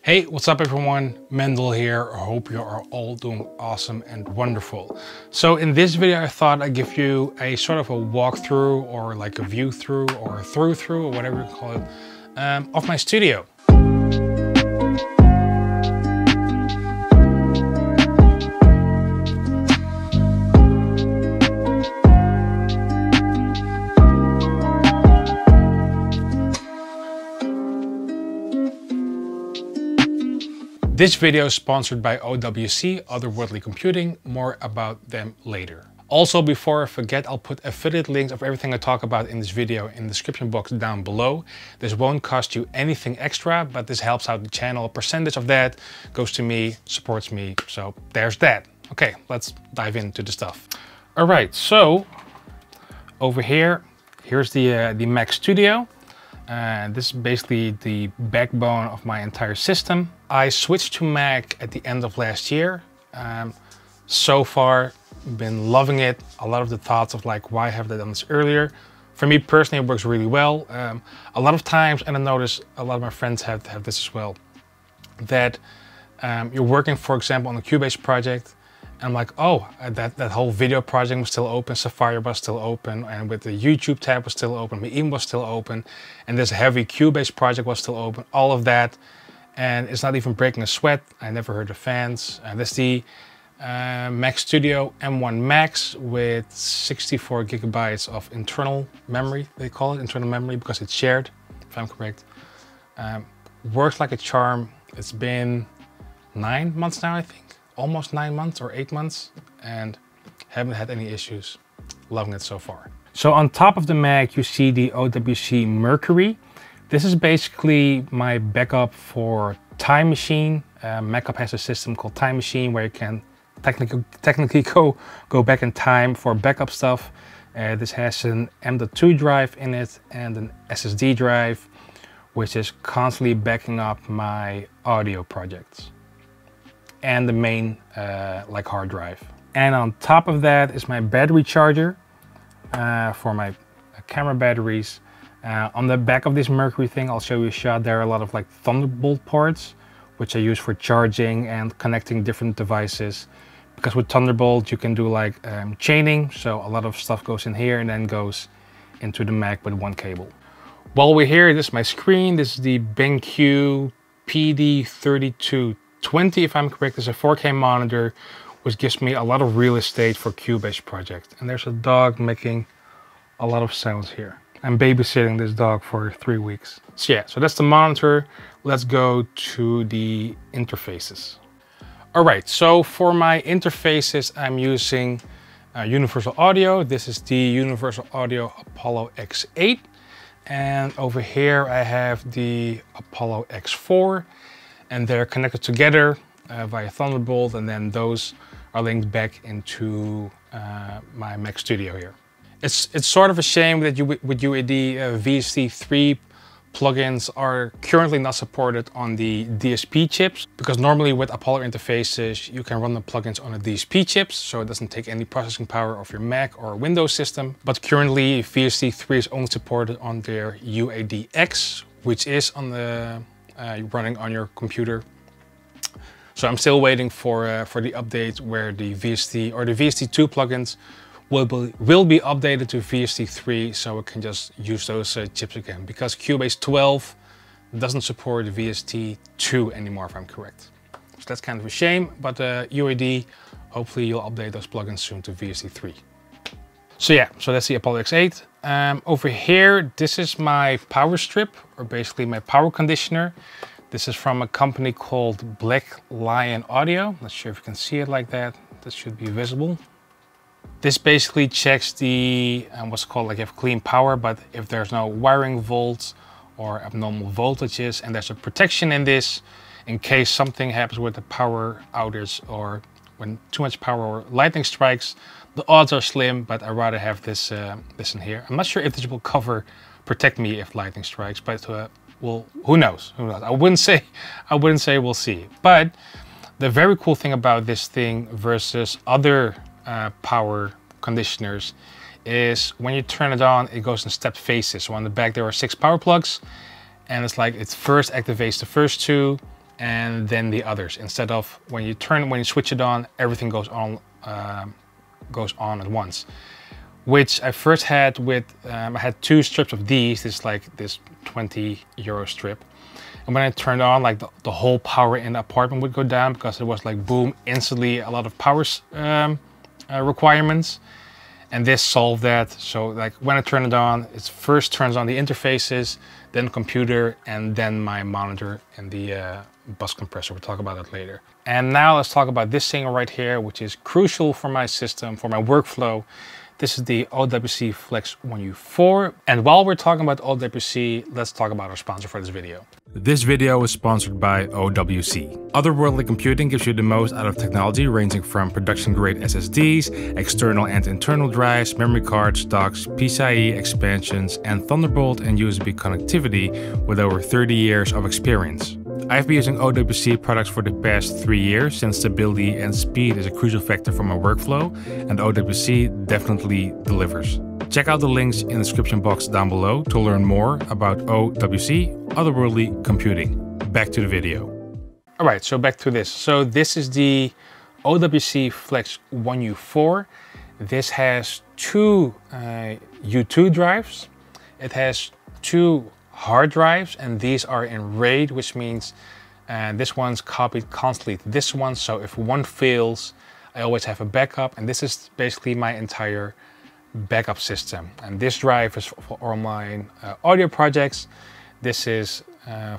Hey, what's up everyone? Mendel here. I hope you are all doing awesome and wonderful. So in this video I thought I'd give you a sort of a walkthrough or like a view through or a through or whatever you call it of my studio. This video is sponsored by OWC, Otherworldly Computing. More about them later. Also, before I forget, I'll put affiliate links of everything I talk about in this video in the description box down below. This won't cost you anything extra, but this helps out the channel. A percentage of that goes to me, supports me, so there's that. Okay, let's dive into the stuff. All right, so over here, here's the Mac Studio. This is basically the backbone of my entire system. I switched to Mac at the end of last year. So far, been loving it. A lot of the thoughts of like, why haven't I done this earlier? For me personally, it works really well. A lot of times, and I notice a lot of my friends have this as well, that you're working, for example, on a Cubase project, and I'm like, oh, that whole video project was still open, Safari was still open, and with the YouTube tab was still open, my email was still open, and this heavy Cubase project was still open, all of that, and it's not even breaking a sweat. I never heard of fans. That's the Mac Studio M1 Max with 64 gigabytes of internal memory, they call it, internal memory, because it's shared, if I'm correct. Works like a charm. It's been 9 months now, I think. Almost 9 months or 8 months, and haven't had any issues. Loving it so far. So on top of the Mac, you see the OWC Mercury. This is basically my backup for Time Machine. Mac has a system called Time Machine where you can technically go back in time for backup stuff. This has an M.2 drive in it and an SSD drive, which is constantly backing up my audio projects and the main like hard drive. And on top of that is my battery charger for my camera batteries. On the back of this Mercury thing, I'll show you a shot. There are a lot of like Thunderbolt ports, which I use for charging and connecting different devices. Because with Thunderbolt, you can do like chaining. So a lot of stuff goes in here and then goes into the Mac with one cable. While we're here, this is my screen. This is the BenQ PD3220, if I'm correct. It's a 4K monitor, which gives me a lot of real estate for Cubase project. And there's a dog making a lot of sounds here. I'm babysitting this dog for 3 weeks. So yeah, so that's the monitor. Let's go to the interfaces. All right, so for my interfaces, I'm using Universal Audio. This is the Universal Audio Apollo X8. And over here I have the Apollo X4. And they're connected together via Thunderbolt, and then those are linked back into my Mac Studio here. It's sort of a shame that with UAD VST3 plugins are currently not supported on the DSP chips, because normally with Apollo interfaces you can run the plugins on the DSP chips, so it doesn't take any processing power of your Mac or Windows system. But currently VST3 is only supported on their UAD-X, which is on the running on your computer. So I'm still waiting for the update where the VST or the VST2 plugins will be updated to VST3, so we can just use those chips again, because Cubase 12 doesn't support VST2 anymore, if I'm correct. So that's kind of a shame, but UAD, hopefully you'll update those plugins soon to VST3. So yeah, so that's the Apollo X8. Over here, this is my power strip, or basically my power conditioner. This is from a company called Black Lion Audio. Not sure if you can see it like that. That should be visible. This basically checks the, what's called, like, you have clean power, but if there's no wiring volts or abnormal voltages, and there's a protection in this in case something happens with the power outage or when too much power or lightning strikes. The odds are slim, but I'd rather have this this in here. I'm not sure if this will protect me if lightning strikes, but well, who knows? Who knows? I wouldn't say we'll see. But the very cool thing about this thing versus other power conditioners is when you turn it on, it goes in step phases. So on the back there are 6 power plugs, and it's like it first activates the first 2, and then the others, instead of when you switch it on, everything goes on at once. Which I first had with, I had 2 strips of these, this 20 euro strip. And when I turned on, like the whole power in the apartment would go down, because it was like boom, instantly a lot of power requirements. And this solved that. So like when I turn it on, it first turns on the interfaces, then computer, and then my monitor and the bus compressor. We'll talk about that later. And now let's talk about this thing right here, which is crucial for my system, for my workflow. This is the OWC Flex 1U4. And while we're talking about OWC, let's talk about our sponsor for this video. This video is sponsored by OWC. Otherworldly computing gives you the most out of technology, ranging from production-grade SSDs, external and internal drives, memory cards, docks, PCIe expansions, and Thunderbolt and USB connectivity with over 30 years of experience. I've been using OWC products for the past 3 years, since stability and speed is a crucial factor for my workflow, and OWC definitely delivers. Check out the links in the description box down below to learn more about OWC, Otherworldly Computing. Back to the video. Alright, so back to this. So this is the OWC Flex 1U4. This has 2 U2 drives. It has 2 hard drives, and these are in RAID, which means this one's copied constantly to this one. So if one fails, I always have a backup, and this is basically my entire backup system. And this drive is for all my audio projects. This is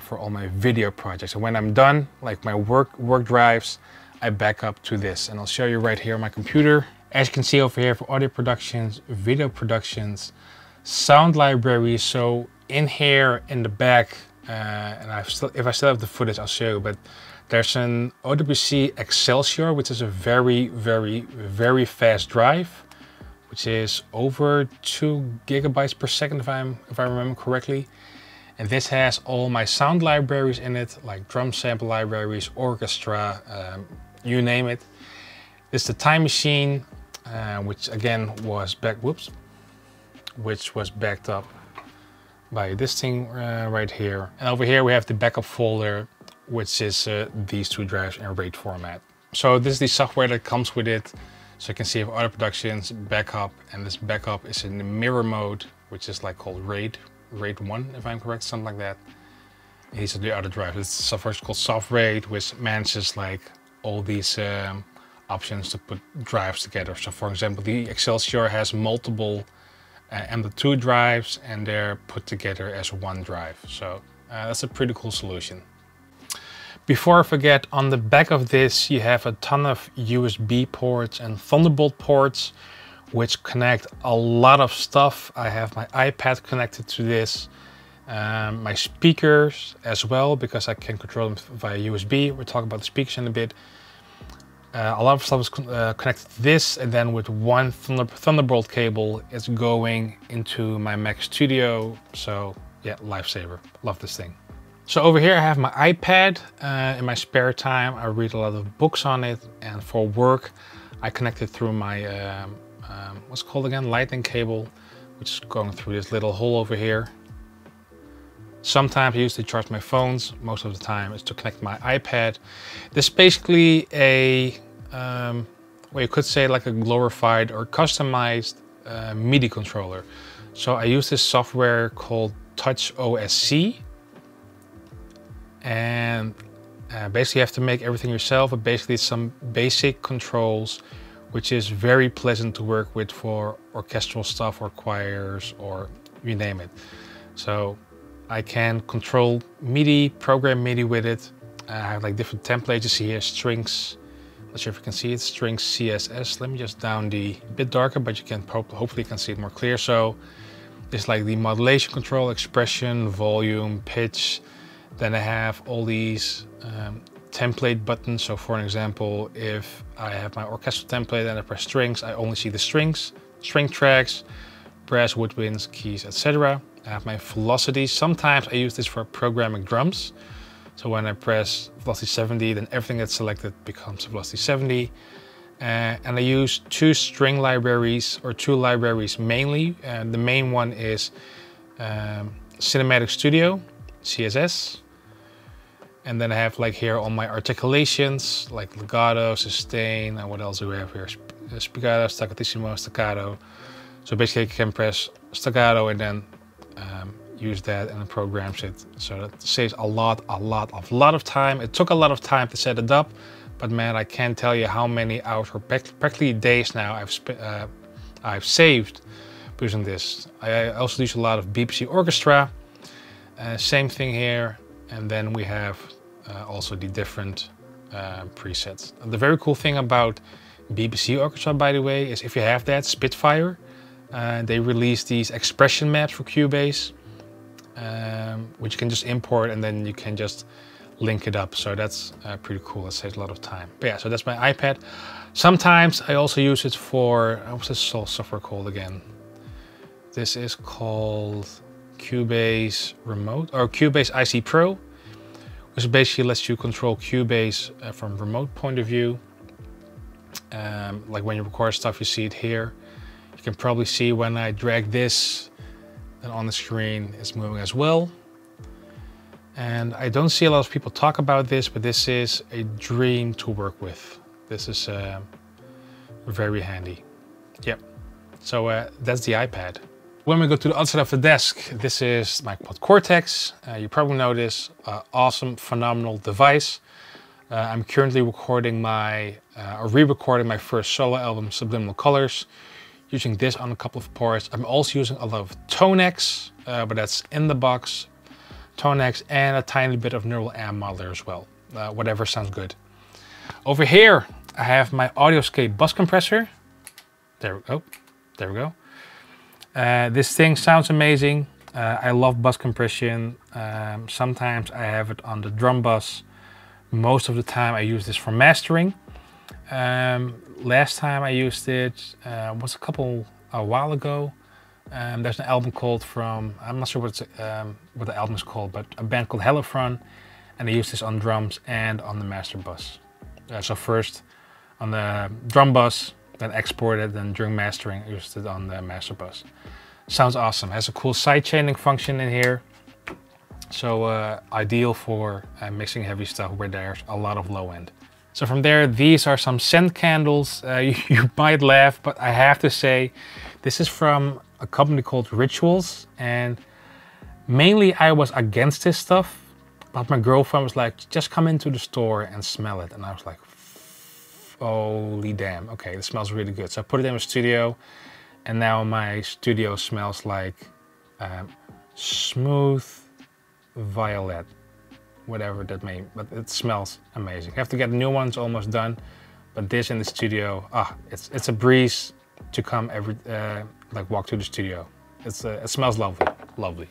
for all my video projects. And when I'm done, like my work drives, I back up to this. And I'll show you right here on my computer. As you can see over here, for audio productions, video productions, sound library. So in here in the back, and if I still have the footage, I'll show you, but there's an OWC Excelsior, which is a very, very, very fast drive, which is over 2 gigabytes per second, if I remember correctly. And this has all my sound libraries in it, like drum sample libraries, orchestra, you name it. This is the Time Machine, which again was backed up by this thing right here. And over here we have the backup folder, which is these 2 drives in RAID format. So this is the software that comes with it. So you can see audio productions, backup, and this backup is in the mirror mode, which is like called RAID 1, if I'm correct, something like that. And these are the other drives. It's software called SoftRAID, which manages like all these options to put drives together. So for example, the Excelsior has multiple M.2 drives, and they're put together as one drive. So that's a pretty cool solution. Before I forget, on the back of this you have a ton of USB ports and Thunderbolt ports, which connect a lot of stuff. I have my iPad connected to this, my speakers as well, because I can control them via USB. We'll talk about the speakers in a bit. A lot of stuff is connected to this, and then with one Thunderbolt cable, it's going into my Mac Studio. So yeah, lifesaver. Love this thing. So over here I have my iPad. In my spare time I read a lot of books on it, and for work I connect it through my what's it called again, lightning cable, which is going through this little hole over here. Sometimes I use to charge my phones. Most of the time it's to connect my iPad. This is basically a well, you could say like a glorified or customized MIDI controller. So I use this software called Touch OSC, and basically you have to make everything yourself, but basically it's some basic controls, which is very pleasant to work with for orchestral stuff or choirs or you name it. So I can control MIDI, program MIDI with it. I have like different templates. You see here strings. Not sure if you can see it. Strings CSS. Let me just down the a bit darker, but you can hopefully you can see it more clear. So it's like the modulation control, expression, volume, pitch. Then I have all these template buttons. So for an example, if I have my orchestral template and I press strings, I only see the strings, string tracks, brass, woodwinds, keys, etc. I have my velocity. Sometimes I use this for programming drums. So when I press velocity 70, then everything that's selected becomes velocity 70. And I use 2 string libraries, or 2 libraries mainly. The main one is Cinematic Studio, CSS. And then I have like here all my articulations, like legato, sustain, and what else do we have here? Spiccato, staccatissimo, staccato. So basically I can press staccato and then use that and it programs it. So that saves a lot of time. It took a lot of time to set it up, but man, I can't tell you how many hours or practically days now I've saved using this. I also use a lot of BBC Orchestra. Same thing here. And then we have also the different presets. The very cool thing about BBC Orchestra, by the way, is if you have that Spitfire, they release these expression maps for Cubase, which you can just import and then you can just link it up. So that's pretty cool. It saves a lot of time. But yeah, so that's my iPad. Sometimes I also use it for, what's this software called again? This is called Cubase Remote or Cubase IC Pro, which basically lets you control Cubase from remote point of view. Like when you record stuff, you see it here. You can probably see when I drag this, then on the screen it's moving as well. And I don't see a lot of people talk about this, but this is a dream to work with. This is very handy. Yep. So that's the iPad. When we go to the other side of the desk, this is my quad Cortex. You probably know this awesome, phenomenal device. I'm currently recording re-recording my first solo album, Subliminal Colors, using this on a couple of parts. I'm also using a lot of Tonex, but that's in the box. Tonex and a tiny bit of neural amp modeler as well. Whatever sounds good. Over here, I have my Audioscape bus compressor. There we go. There we go. This thing sounds amazing. I love bus compression. Sometimes I have it on the drum bus. Most of the time I use this for mastering. Last time I used it was a while ago. There's an album called I'm not sure what the album is called, but a band called Hellofron, and I used this on drums and on the master bus. So first on the drum bus, then exported, then during mastering I used it on the master bus. Sounds awesome. Has a cool side chaining function in here. So ideal for mixing heavy stuff where there's a lot of low end. So from there, these are some scent candles. You might laugh, but I have to say, this is from a company called Rituals. And mainly I was against this stuff, but my girlfriend was like, just come into the store and smell it. And I was like, holy damn, okay, it smells really good. So I put it in the studio, and now my studio smells like smooth violet, whatever that may, but it smells amazing. I have to get new ones almost done, but this in the studio, it's a breeze to come like walk to the studio. It smells lovely, lovely.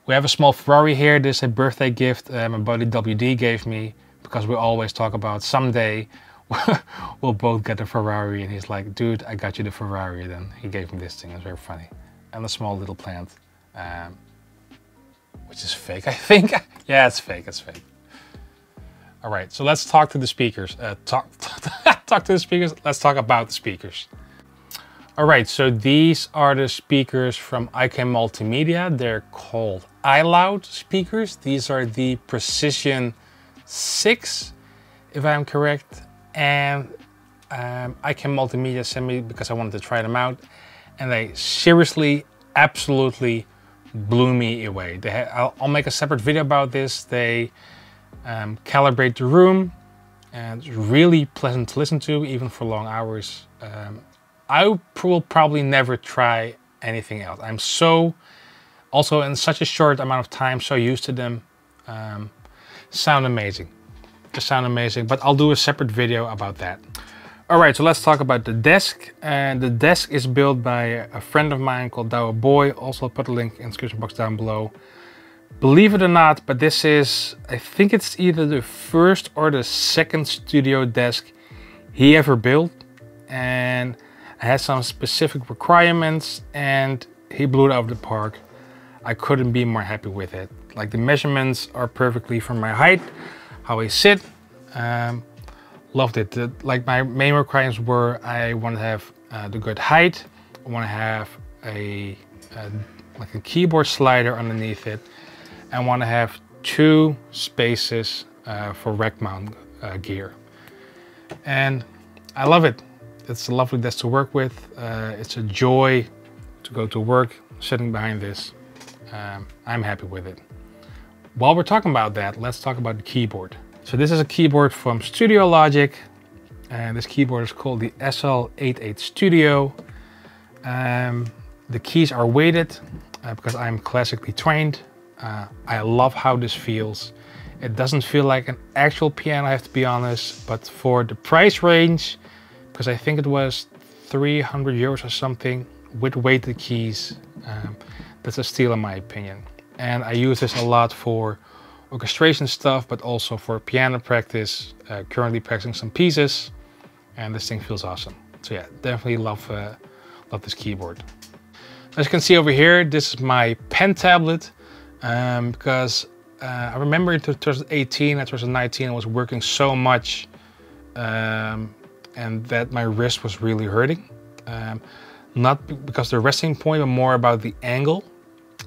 We have a small Ferrari here. This is a birthday gift my buddy WD gave me, because we always talk about someday we'll both get a Ferrari, and he's like, dude, I got you the Ferrari. Then he gave me this thing. It's very funny. And a small little plant, which is fake, I think. Yeah, it's fake, it's fake. All right, so let's talk to the speakers. Talk to the speakers. Let's talk about the speakers. All right, so these are the speakers from IK Multimedia. They're called iLoud speakers. These are the Precision 6, if I'm correct. And IK Multimedia sent me because I wanted to try them out. And they seriously, absolutely blew me away. I'll make a separate video about this. They calibrate the room, and it's really pleasant to listen to, even for long hours. I will probably never try anything else. I'm also in such a short amount of time, so used to them. Sound amazing. Just sound amazing, but I'll do a separate video about that. All right, so let's talk about the desk. And the desk is built by a friend of mine called Dower Boy. Also, I'll put a link in the description box down below. Believe it or not, but this is, I think it's either the first or the second studio desk he ever built. And I had some specific requirements, and he blew it out of the park. I couldn't be more happy with it. Like, the measurements are perfectly for my height, how I sit. Loved it. Like, my main requirements were, I want to have the good height. I want to have like a keyboard slider underneath it. I want to have 2 spaces for rack mount gear. And I love it. It's a lovely desk to work with. It's a joy to go to work sitting behind this. I'm happy with it. While we're talking about that, let's talk about the keyboard. So this is a keyboard from StudioLogic, and this keyboard is called the SL88 Studio. The keys are weighted because I'm classically trained. I love how this feels. It doesn't feel like an actual piano, I have to be honest, but for the price range, because I think it was 300 euros or something with weighted keys, that's a steal in my opinion. And I use this a lot for orchestration stuff, but also for piano practice. Currently practicing some pieces, and this thing feels awesome. So yeah, definitely love this keyboard. As you can see over here, this is my pen tablet, because I remember in 2018 and 2019 I was working so much and that my wrist was really hurting. Not because of the resting point, but more about the angle.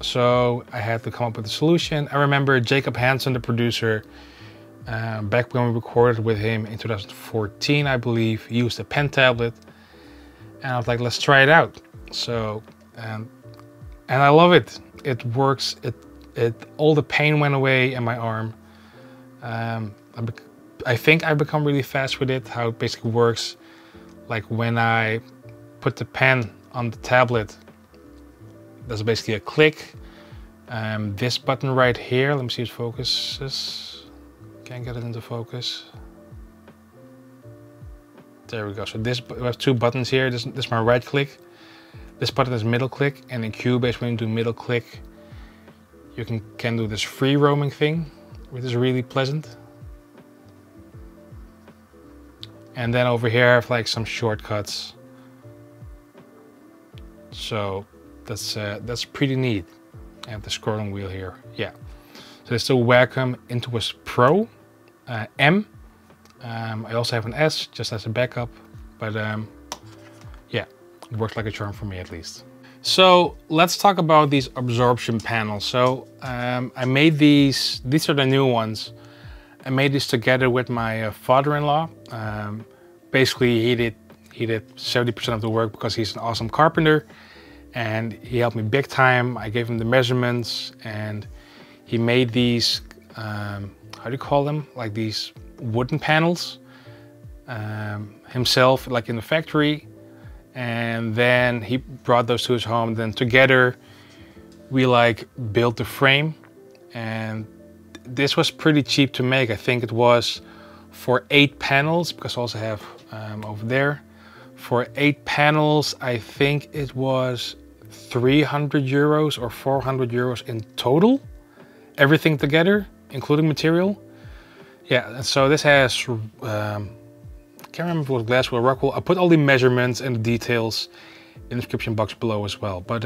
So I had to come up with a solution. I remember Jacob Hansen, the producer, back when we recorded with him in 2014, I believe, he used a pen tablet. And I was like, let's try it out. So, and I love it. It works. All the pain went away in my arm. I think I've become really fast with it, how it basically works. Like when I put the pen on the tablet, there's basically a click. This button right here, let me see if it focuses. Can't get it into focus. There we go. So this, we have two buttons here. This is my right click. This button is middle click, and in Cubase when you do middle click, you can do this free roaming thing, which is really pleasant. And then over here I have like some shortcuts. So that's pretty neat. I have the scrolling wheel here. Yeah. So there's the Wacom Intuos Pro M. I also have an S just as a backup, but yeah, it works like a charm for me at least. So let's talk about these absorption panels. So I made these are the new ones. I made these together with my father-in-law. Basically he did 70% of the work because he's an awesome carpenter, and he helped me big time. I gave him the measurements, and he made these, how do you call them? Like these wooden panels himself, like in the factory. And then he brought those to his home. Then together we like built the frame, and this was pretty cheap to make. I think it was for 8 panels, because I also have over there. For 8 panels, I think it was 300 euros or 400 euros in total. Everything together, including material. Yeah, and so this has, I can't remember if it was glasswood or rockwool. I'll put all the measurements and the details in the description box below as well. But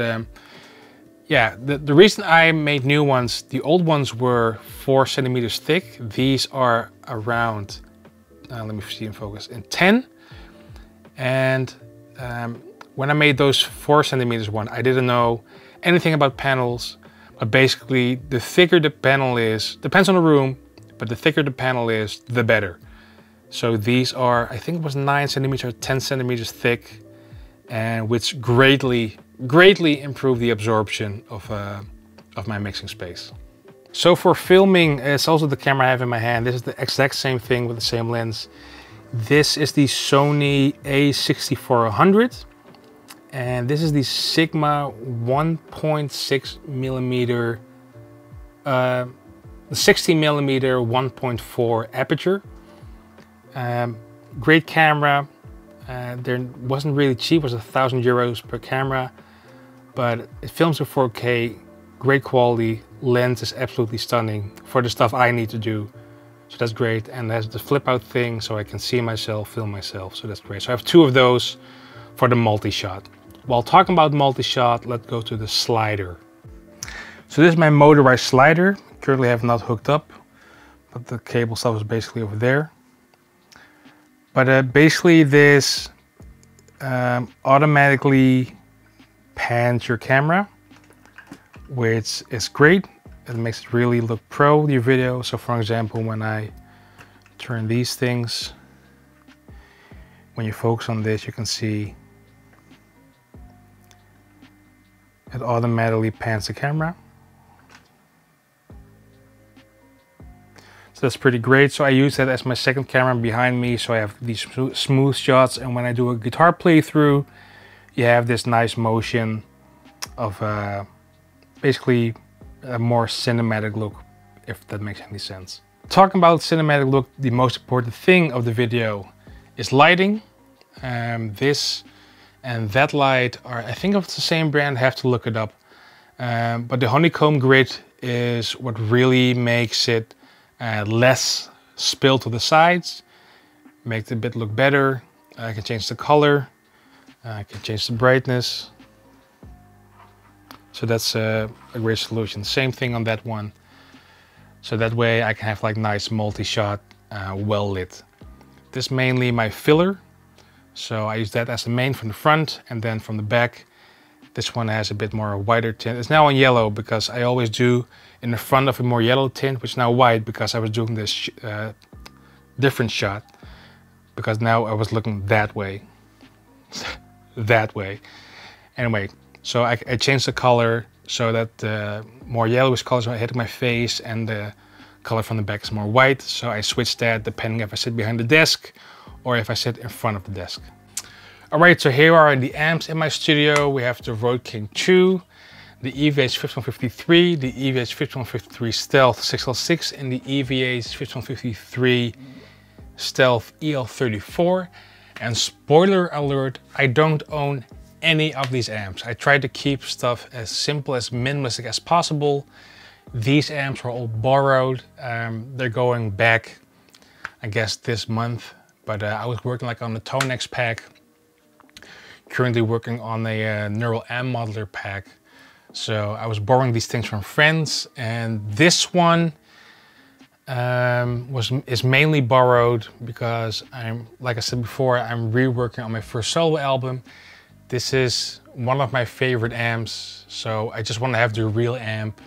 yeah, the reason I made new ones, the old ones were 4 centimeters thick. These are around, let me see in focus, in 10. And when I made those 4 centimeters one, I didn't know anything about panels. But basically, the thicker the panel is, depends on the room, but the thicker the panel is, the better. So these are, I think it was 9 centimeters, 10 centimeters thick, and which greatly improved the absorption of my mixing space. So for filming, it's also the camera I have in my hand. This is the exact same thing with the same lens. This is the Sony A6400, and this is the Sigma 1.6 millimeter, 60 millimeter 1.4 aperture. Great camera. There wasn't really cheap, it was 1,000 euros per camera, but it films in 4K, great quality, lens is absolutely stunning for the stuff I need to do, so that's great. And there's the flip out thing, so I can see myself, film myself, so that's great. So I have 2 of those for the multi-shot. While talking about multi-shot, let's go to the slider. So this is my motorized slider. Currently I have not hooked up, but the cable stuff is basically over there. But basically this automatically pans your camera, which is great. It makes it really look pro, your video. So for example, when I turn these things. When you focus on this, you can see it automatically pans the camera. So that's pretty great. So I use that as my second camera behind me, so I have these smooth shots, and when I do a guitar playthrough, you have this nice motion of basically a more cinematic look, if that makes any sense. Talking about cinematic look, the most important thing of the video is lighting. This and that light are, I think it's the same brand, I have to look it up. But the honeycomb grid is what really makes it less spill to the sides, make the bit look better. I can change the color, I can change the brightness. So that's a great solution. Same thing on that one. So that way I can have like nice multi-shot, well lit. This is mainly my filler. So I use that as the main from the front, and then from the back, this one has a bit more whiter tint. It's now on yellow because I always do in the front of a more yellow tint, which is now white because I was doing this different shot, because now I was looking that way. That way. Anyway, so I changed the color so that the more yellowish colors are hitting my face and the color from the back is more white. So I switched that depending if I sit behind the desk or if I sit in front of the desk. Alright, so here are the amps in my studio. We have the Road King 2, the EVH 5153, the EVH 5153 Stealth 6L6, and the EVH 5153 Stealth EL34. And spoiler alert, I don't own any of these amps. I try to keep stuff as simple, as minimalistic as possible. These amps are all borrowed. They're going back, I guess, this month. But I was working like on the Tonex pack. Currently working on a neural amp modeler pack. So I was borrowing these things from friends, and this one is mainly borrowed because like I said before, I'm reworking on my first solo album. This is one of my favorite amps, so I just want to have the real amp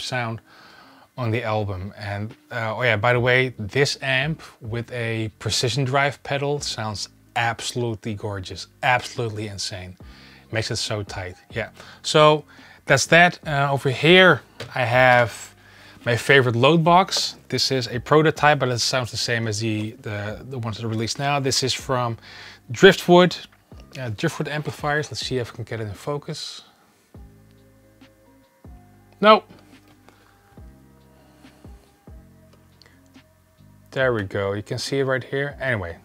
sound on the album. And oh yeah, by the way, this amp with a precision drive pedal sounds absolutely gorgeous, absolutely insane. Makes it so tight. Yeah, so that's that. Over here I have my favorite load box. This is a prototype, but it sounds the same as the ones that are released now. This is from Driftwood, Driftwood amplifiers. Let's see if I can get it in focus. Nope. There we go, you can see it right here. Anyway,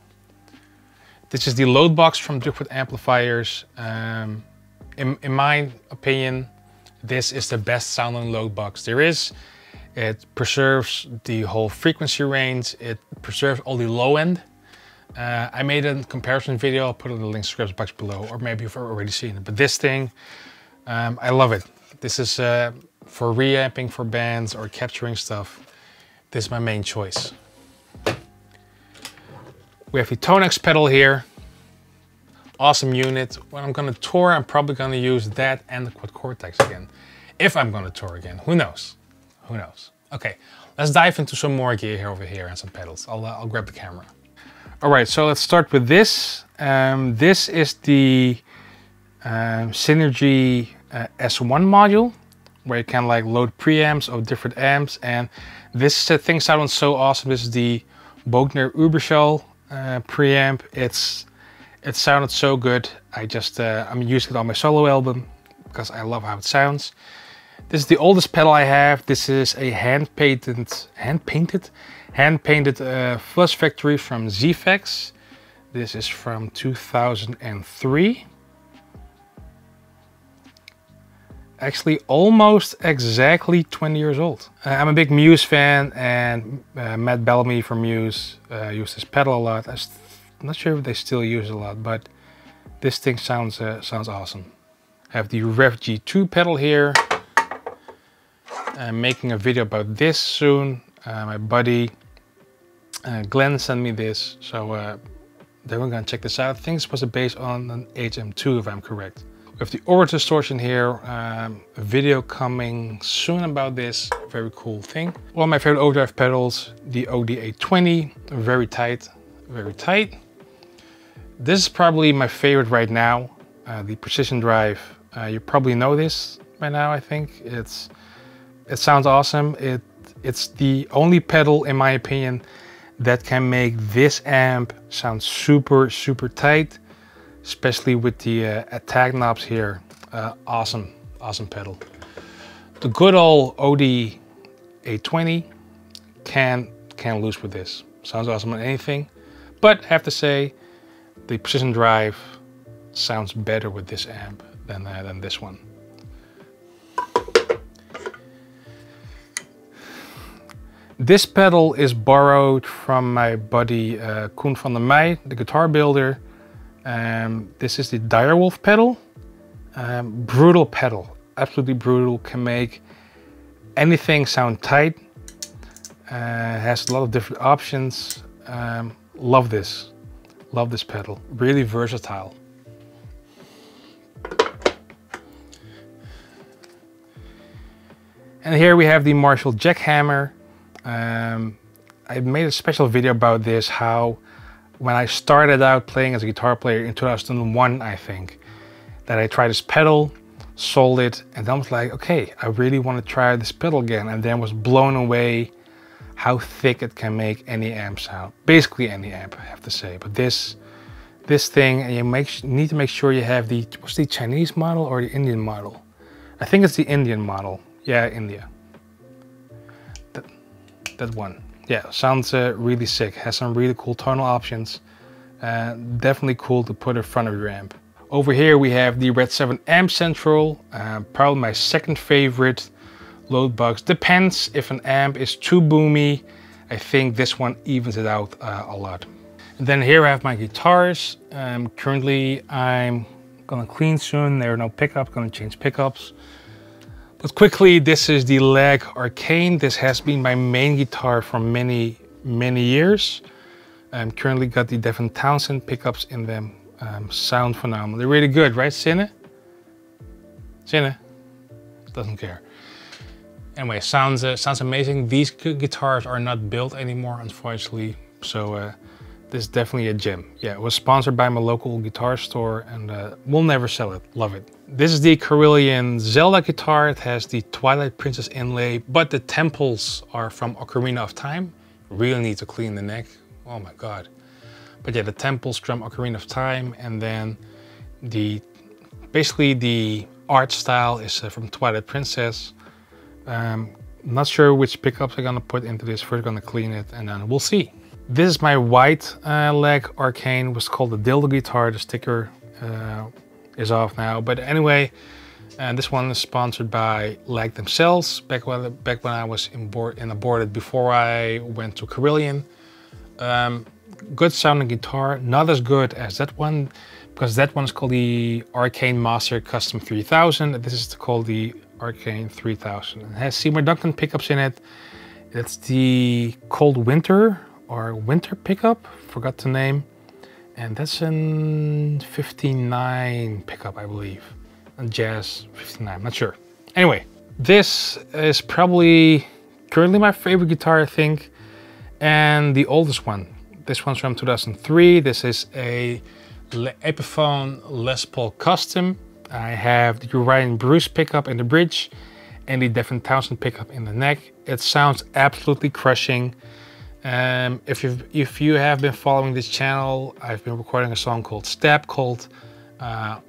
this is the load box from Driftwood amplifiers. In my opinion, this is the best sounding load box there is. It preserves the whole frequency range. It preserves all the low end. I made a comparison video. I'll put it in the link description box below, or maybe you've already seen it. But this thing, I love it. This is for reamping for bands or capturing stuff. This is my main choice. We have the Tonex pedal here. Awesome unit. When I'm gonna tour, I'm probably gonna use that and the Quad Cortex again. If I'm gonna tour again, who knows? Who knows? Okay, let's dive into some more gear here over here and some pedals. I'll grab the camera. All right, so let's start with this. This is the Synergy S1 module, where you can like load preamps of different amps. And this thing sounds so awesome. This is the Bogner Uberschall preamp. It sounded so good. I'm using it on my solo album because I love how it sounds. This is the oldest pedal I have. This is a hand-painted Fuzz Factory from ZFX. This is from 2003. Actually, almost exactly 20 years old. I'm a big Muse fan, and Matt Bellamy from Muse used this pedal a lot. I'm not sure if they still use it a lot, but this thing sounds awesome. I have the Rev G2 pedal here. I'm making a video about this soon. My buddy Glenn sent me this, so then we're gonna check this out. I think this was based on an HM2, if I'm correct. We have the Over Distortion here, a video coming soon about this, very cool thing. One of my favorite overdrive pedals, the OD820, very tight, very tight. This is probably my favorite right now, the Precision Drive. You probably know this by now, I think. It sounds awesome. It's the only pedal, in my opinion, that can make this amp sound super, super tight, especially with the attack knobs here. Awesome, awesome pedal. The good old OD820 can't lose with this. Sounds awesome on anything, but I have to say, the Precision Drive sounds better with this amp than this one. This pedal is borrowed from my buddy Koen van der Meij, the guitar builder. This is the Direwolf pedal. Brutal pedal, absolutely brutal. Can make anything sound tight. Has a lot of different options. Love this pedal. Really versatile. And here we have the Marshall Jackhammer. I made a special video about this, how when I started out playing as a guitar player in 2001, I think, that I tried this pedal, sold it, and then was like, okay, I really want to try this pedal again, and then was blown away how thick it can make any amp sound. Basically any amp, I have to say. But this thing, and you need to make sure you have the, what's the Chinese model or the Indian model? I think it's the Indian model. Yeah, India. That one. Yeah, sounds really sick. Has some really cool tonal options. Definitely cool to put in front of your amp. Over here we have the Red 7 Amp Central. Probably my second favorite load box. Depends if an amp is too boomy. I think this one evens it out a lot. And then here I have my guitars. Currently I'm gonna clean soon. There are no pickups, gonna change pickups. But quickly, this is the Lag Arcane. This has been my main guitar for many, many years. Currently got the Devin Townsend pickups in them. Sound phenomenal. They're really good, right, Sinne? Sinne? Doesn't care. Anyway, sounds amazing. These guitars are not built anymore, unfortunately. So this is definitely a gem. Yeah, it was sponsored by my local guitar store and we'll never sell it. Love it. This is the Carillion Zelda guitar. It has the Twilight Princess inlay, but the temples are from Ocarina of Time. Really need to clean the neck. Oh my God. But yeah, the temples from Ocarina of Time, and then basically the art style is from Twilight Princess. Not sure which pickups I'm gonna put into this. First gonna clean it and then we'll see. This is my white Lag Arcane, was called the Dildo guitar. The sticker is off now, but anyway, this one is sponsored by Lag themselves. Back when I was in aborted before I went to Carillion. Good sounding guitar, not as good as that one, because that one is called the Arcane Master Custom 3000. This is called the Arcane 3000. It has Seymour Duncan pickups in it. It's the Cold Winter or Winter pickup, forgot the name. And that's an 59 pickup, I believe. And Jazz 59, I'm not sure. Anyway, this is probably currently my favorite guitar, I think, and the oldest one. This one's from 2003. This is a Epiphone Les Paul Custom. I have the Orion Bruce pickup in the bridge and the Devin Townsend pickup in the neck. It sounds absolutely crushing. If you have been following this channel, I've been recording a song called Stab Cult.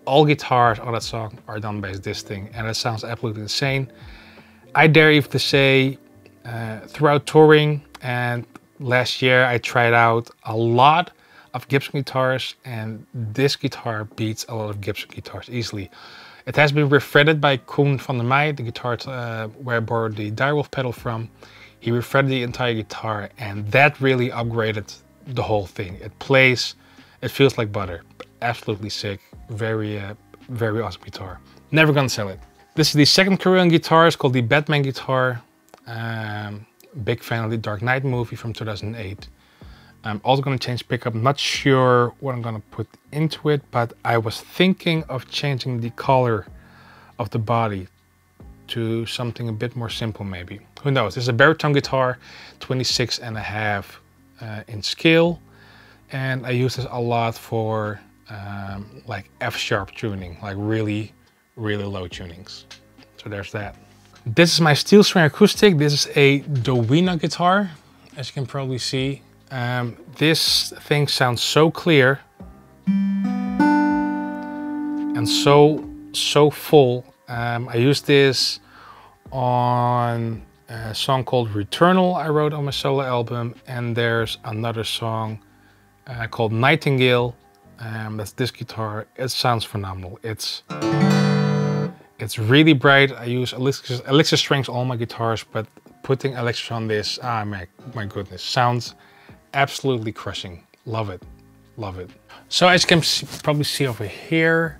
All guitars on that song are done by this thing, and it sounds absolutely insane. I dare even to say, throughout touring and last year, I tried out a lot of Gibson guitars, and this guitar beats a lot of Gibson guitars easily. It has been refretted by Koen van der Meij, the guitar where I borrowed the Direwolf pedal from. He refretted the entire guitar, and that really upgraded the whole thing. It plays, it feels like butter. Absolutely sick. Very awesome guitar. Never gonna sell it. This is the second Carillion guitar. It's called the Batman guitar. Big fan of the Dark Knight movie from 2008. I'm also going to change pickup. I'm not sure what I'm going to put into it, but I was thinking of changing the color of the body to something a bit more simple maybe. Who knows? This is a baritone guitar, 26.5 in scale, and I use this a lot for like F-sharp tuning, like really low tunings. So there's that. This is my steel string acoustic. This is a Devin guitar, as you can probably see. This thing sounds so clear and so full. I used this on a song called Returnal I wrote on my solo album, and there's another song called Nightingale. That's this guitar. It sounds phenomenal. It's really bright. I use elixir strings on all my guitars, but putting elixir on this, my goodness, sounds absolutely crushing. Love it, love it. So as you can probably see over here,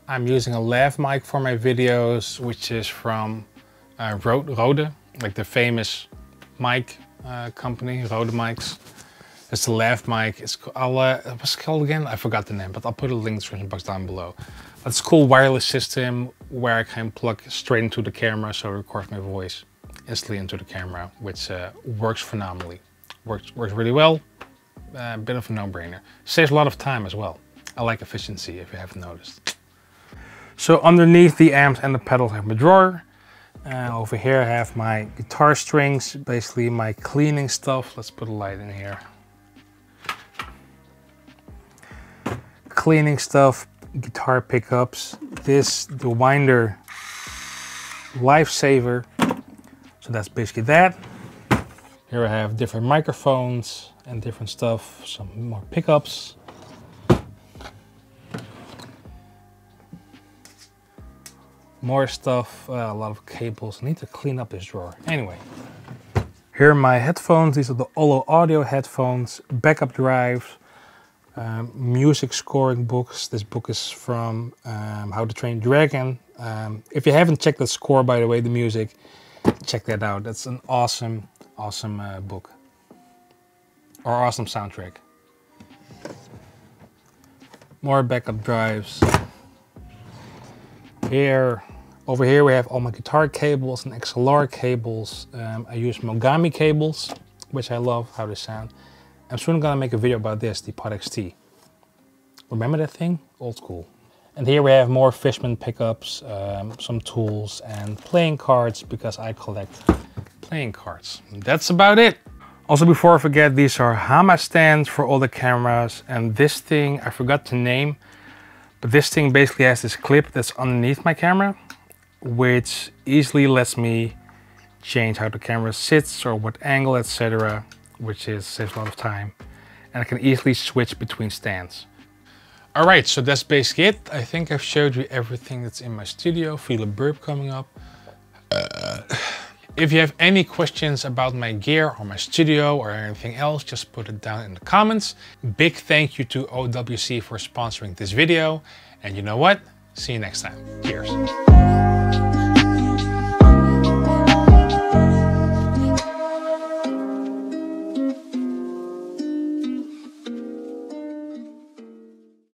I'm using a lav mic for my videos, which is from Rode, like the famous mic company, Rode mics. It's the lav mic. What's it called again? I forgot the name, but I'll put a link in the description box down below. But it's a cool wireless system where I can plug straight into the camera, so it records my voice instantly into the camera, which works phenomenally. Works really well. A bit of a no-brainer. Saves a lot of time as well. I like efficiency, if you haven't noticed. So underneath the amps and the pedals I have my drawer. Over here I have my guitar strings, basically my cleaning stuff. Let's put a light in here. Cleaning stuff, guitar pickups. The Winder Lifesaver. So that's basically that. Here I have different microphones and different stuff, some more pickups. More stuff, a lot of cables. I need to clean up this drawer. Anyway, here are my headphones. These are the Olo Audio headphones, backup drives, music scoring books. This book is from How to Train Dragon. If you haven't checked the score, by the way, the music, check that out. That's an awesome book, or awesome soundtrack. More backup drives. Over here we have all my guitar cables and XLR cables. I use Mogami cables, which I love how they sound. I'm soon gonna make a video about this, the Pod XT. Remember that thing? Old school. And here we have more Fishman pickups, some tools and playing cards, because I collect playing cards. That's about it. Also, before I forget, these are Hama stands for all the cameras, and this thing I forgot to name, but this thing basically has this clip that's underneath my camera, which easily lets me change how the camera sits or what angle, etc., which saves a lot of time, and I can easily switch between stands. All right, so that's basically it. I think I've showed you everything that's in my studio. Feel a burp coming up. If you have any questions about my gear or my studio or anything else, just put it down in the comments. Big thank you to OWC for sponsoring this video. And you know what? See you next time. Cheers.